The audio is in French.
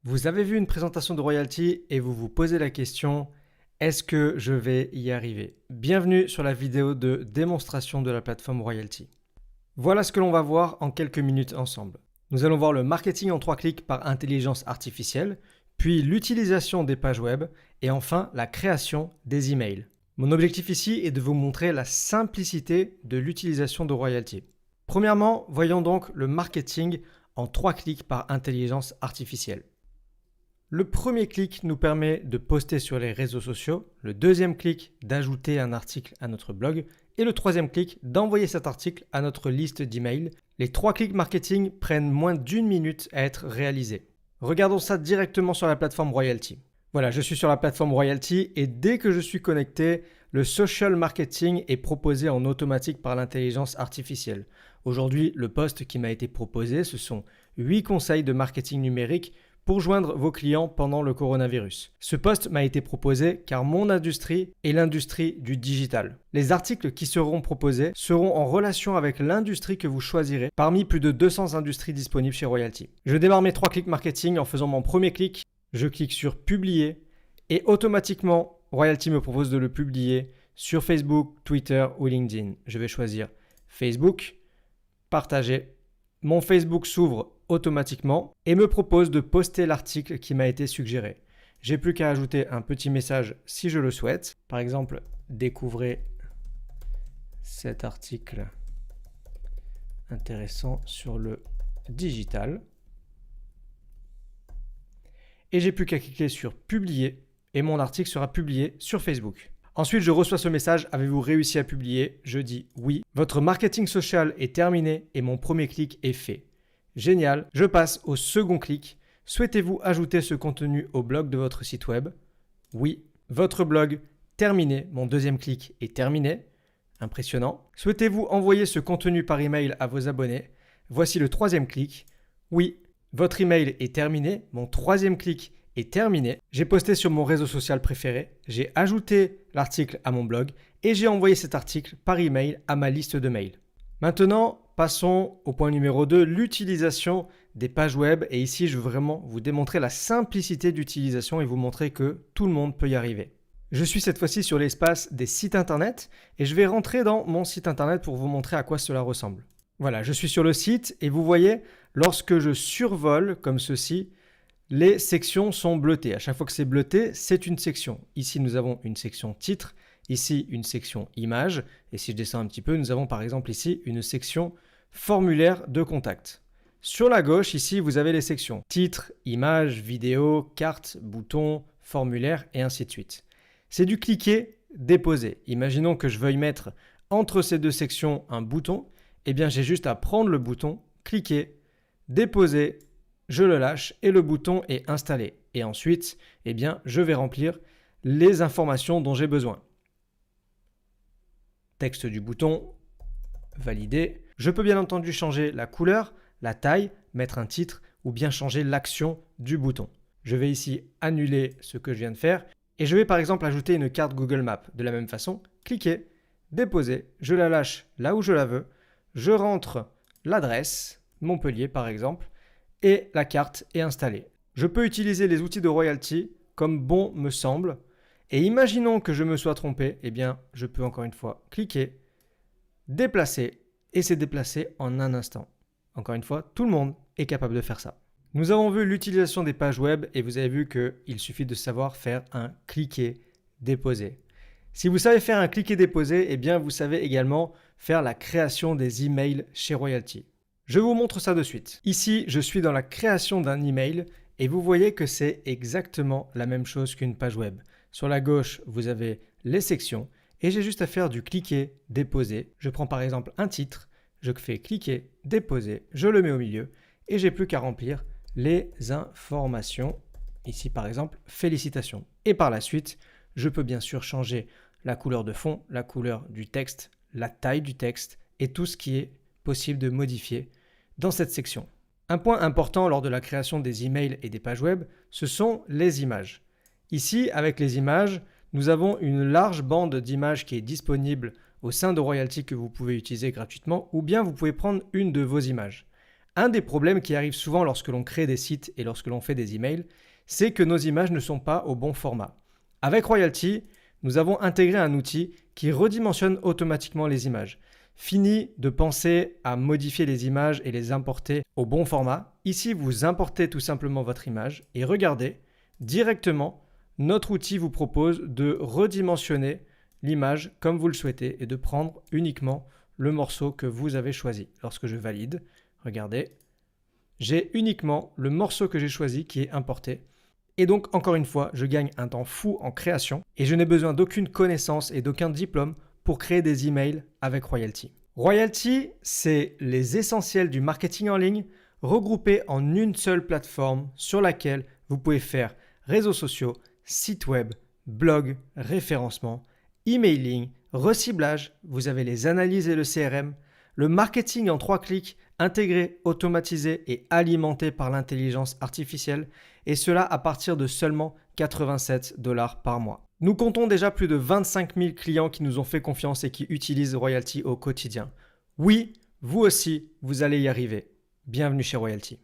Vous avez vu une présentation de Royalty et vous vous posez la question, est-ce que je vais y arriver? Bienvenue sur la vidéo de démonstration de la plateforme Royalty. Voilà ce que l'on va voir en quelques minutes ensemble. Nous allons voir le marketing en 3 clics par intelligence artificielle, puis l'utilisation des pages web et enfin la création des emails. Mon objectif ici est de vous montrer la simplicité de l'utilisation de Royalty. Premièrement, voyons donc le marketing en 3 clics par intelligence artificielle. Le premier clic nous permet de poster sur les réseaux sociaux, le deuxième clic d'ajouter un article à notre blog et le troisième clic d'envoyer cet article à notre liste d'emails. Les 3 clics marketing prennent moins d'1 minute à être réalisés. Regardons ça directement sur la plateforme Royalty. Voilà, je suis sur la plateforme Royalty et dès que je suis connecté, le social marketing est proposé en automatique par l'intelligence artificielle. Aujourd'hui, le post qui m'a été proposé, ce sont 8 conseils de marketing numérique pour joindre vos clients pendant le coronavirus. Ce post m'a été proposé car mon industrie est l'industrie du digital. Les articles qui seront proposés seront en relation avec l'industrie que vous choisirez parmi plus de 200 industries disponibles chez Royalty. Je démarre mes 3 clics marketing en faisant mon premier clic. Je clique sur publier et automatiquement Royalty me propose de le publier sur Facebook, Twitter ou LinkedIn. Je vais choisir Facebook, partager. Mon Facebook s'ouvre automatiquement et me propose de poster l'article qui m'a été suggéré. J'ai plus qu'à ajouter un petit message si je le souhaite. Par exemple, découvrez cet article intéressant sur le digital. Et j'ai plus qu'à cliquer sur publier et mon article sera publié sur Facebook. Ensuite, je reçois ce message, avez-vous réussi à publier? Je dis oui. Votre marketing social est terminé et mon premier clic est fait. Génial, je passe au second clic. Souhaitez-vous ajouter ce contenu au blog de votre site web? Oui. Votre blog terminé, mon deuxième clic est terminé. Impressionnant. Souhaitez-vous envoyer ce contenu par email à vos abonnés? Voici le troisième clic. Oui. Votre email est terminé, mon troisième clic est terminé. J'ai posté sur mon réseau social préféré, j'ai ajouté l'article à mon blog et j'ai envoyé cet article par email à ma liste de mails. Maintenant, passons au point numéro 2, l'utilisation des pages web. Et ici, je veux vraiment vous démontrer la simplicité d'utilisation et vous montrer que tout le monde peut y arriver. Je suis cette fois-ci sur l'espace des sites internet et je vais rentrer dans mon site internet pour vous montrer à quoi cela ressemble. Voilà, je suis sur le site et vous voyez, lorsque je survole comme ceci, les sections sont bleutées. À chaque fois que c'est bleuté, c'est une section. Ici, nous avons une section titre, ici une section image. Et si je descends un petit peu, nous avons par exemple ici une section formulaire de contact. Sur la gauche, ici, vous avez les sections titre, image, vidéo, carte, bouton, formulaire et ainsi de suite. C'est du cliquer, déposer. Imaginons que je veuille mettre entre ces deux sections un bouton. Eh bien, j'ai juste à prendre le bouton, cliquer, déposer, je le lâche et le bouton est installé. Et ensuite, eh bien, je vais remplir les informations dont j'ai besoin. Texte du bouton, valider. Je peux bien entendu changer la couleur, la taille, mettre un titre ou bien changer l'action du bouton. Je vais ici annuler ce que je viens de faire et je vais par exemple ajouter une carte Google Maps. De la même façon, cliquer, déposer, je la lâche là où je la veux, je rentre l'adresse, Montpellier par exemple, et la carte est installée. Je peux utiliser les outils de Royalty comme bon me semble. Et imaginons que je me sois trompé, eh bien, je peux encore une fois cliquer, déplacer, et c'est déplacé en un instant. Encore une fois, tout le monde est capable de faire ça. Nous avons vu l'utilisation des pages web et vous avez vu qu'il suffit de savoir faire un cliquer, déposer. Si vous savez faire un cliquer, déposer, eh bien, vous savez également faire la création des emails chez Royalty. Je vous montre ça de suite. Ici, je suis dans la création d'un email et vous voyez que c'est exactement la même chose qu'une page web. Sur la gauche, vous avez les sections et j'ai juste à faire du cliquer, déposer. Je prends par exemple un titre, je fais cliquer, déposer, je le mets au milieu et j'ai plus qu'à remplir les informations. Ici par exemple, félicitations. Et par la suite, je peux bien sûr changer la couleur de fond, la couleur du texte, la taille du texte et tout ce qui est possible de modifier dans cette section. Un point important lors de la création des emails et des pages web, ce sont les images. Ici, avec les images, nous avons une large bande d'images qui est disponible au sein de Royalty que vous pouvez utiliser gratuitement ou bien vous pouvez prendre une de vos images. Un des problèmes qui arrive souvent lorsque l'on crée des sites et lorsque l'on fait des emails, c'est que nos images ne sont pas au bon format. Avec Royalty, nous avons intégré un outil qui redimensionne automatiquement les images. Fini de penser à modifier les images et les importer au bon format. Ici, vous importez tout simplement votre image et regardez, directement, notre outil vous propose de redimensionner l'image comme vous le souhaitez et de prendre uniquement le morceau que vous avez choisi. Lorsque je valide, regardez, j'ai uniquement le morceau que j'ai choisi qui est importé. Et donc, encore une fois, je gagne un temps fou en création et je n'ai besoin d'aucune connaissance et d'aucun diplôme pour créer des emails avec Royalty. Royalty, c'est les essentiels du marketing en ligne regroupés en une seule plateforme sur laquelle vous pouvez faire réseaux sociaux, sites web, blog, référencement, emailing, reciblage, vous avez les analyses et le CRM, le marketing en 3 clics, intégré, automatisé et alimenté par l'intelligence artificielle, et cela à partir de seulement 87 $ par mois. Nous comptons déjà plus de 25 000 clients qui nous ont fait confiance et qui utilisent Royalty au quotidien. Oui, vous aussi, vous allez y arriver. Bienvenue chez Royalty.